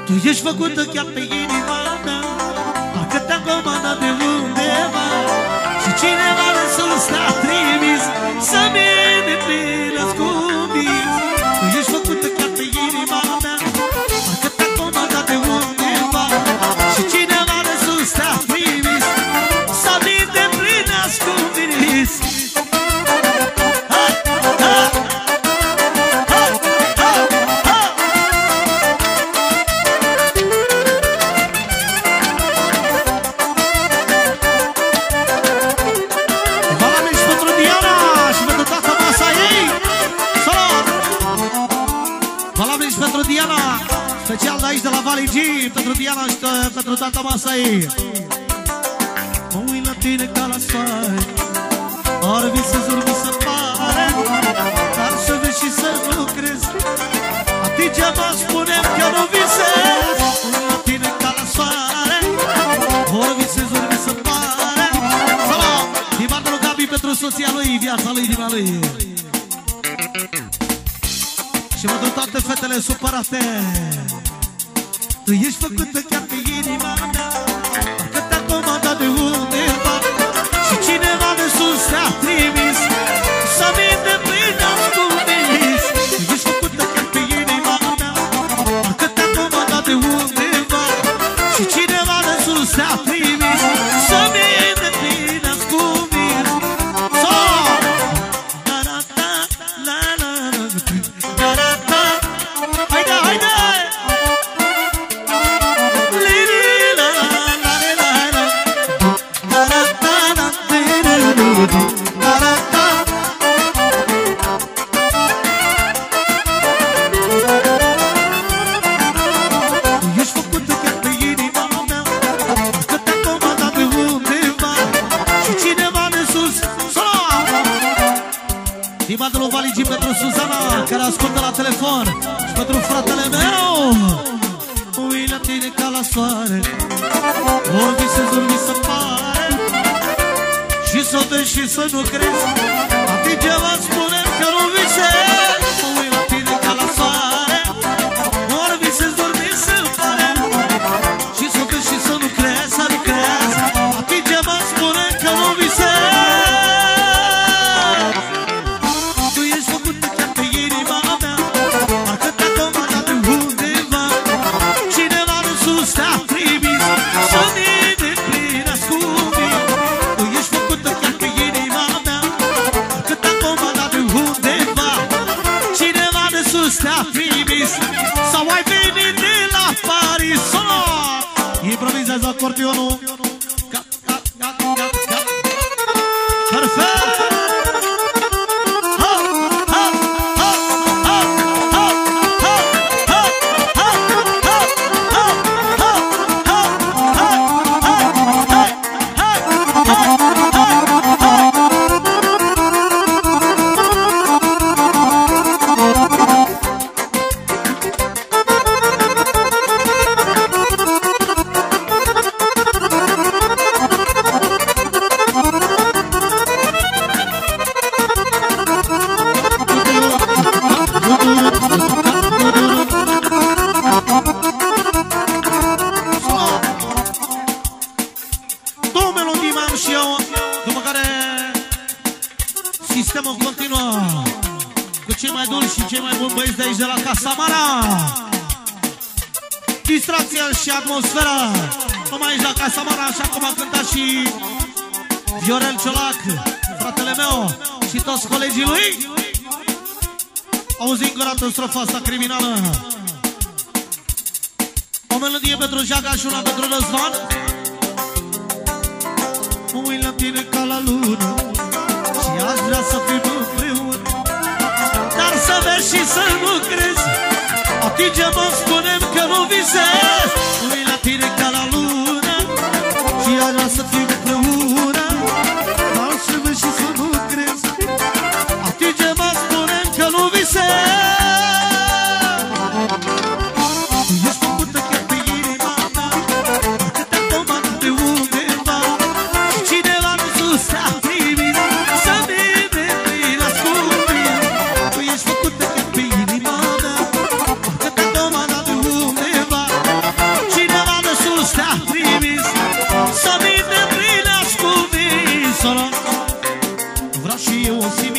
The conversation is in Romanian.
Tu ești făcută chiar pe inima mea, parcă te-am comandat de undeva și cineva de sus te-a trimis să-mi îndeplinești cu vis. Tu ești făcută chiar pe inima mea, parcă te-am comandat de undeva și cineva de sus te-a trimis să-mi îndeplinești cu vis. Special de aici, de la Valley G, pentru Diana și pentru tata masa ei. Mă uit la tine ca la soare, ori visez, ori mi se pare, dar să vezi și să nu crezi, degeaba spunem că nu visez. Mă uit la tine ca la soare, ori visez, ori mi se pare. Salam! Din partea lui Gabi pentru soția lui, viața lui, inima lui. Și mă duc toate fetele supărate. Tu ești făcută chiar pe inima mea, parcă te-a comandat de undeva și cineva de sus te-a trimis să-mi îndeplinești cu vis. Tu ești făcută chiar pe inima mea, parcă te-a comandat de undeva și cineva de sus te-a trimis să-mi îndeplinești cu vis. Haide, haide! Dimandă lui Valley G pentru Suzana, care ascultă la telefon, și pentru fratele meu. Ui la tine ca la soare, ori visez, ori mi se pare, și să vezi și să nu crezi, degeaba spunem că nu visez. Ui la tine ca la soare, ori visez, ori mi se pare, și să vezi și să nu crezi, să nu crezi, degeaba spunem că nu visez. Sau ai venit de la Paris? Improvizează acordeonul. Perfect! Sistemul continuă cu cei mai dulci și cei mai buni băieți de aici, de la Casa Mara. Distracția și atmosfera numai aici la Casa Mara, așa cum a cântat și Viorel Ciolac, fratele meu, și toți colegii lui. Auzim încă o dată strofa asta criminală. O melodie pentru Jaga și una pentru Răzvan. Mă uit la tine ca la lună și aș vrea să fim împreună, dar să vezi și să nu crezi, degeaba spunem că nu visez. Mă uit la tine ca la lună și aș vrea să fim împreună, dar să vezi și să nu crezi, degeaba spunem că nu visez. sola, vreau și eu o zi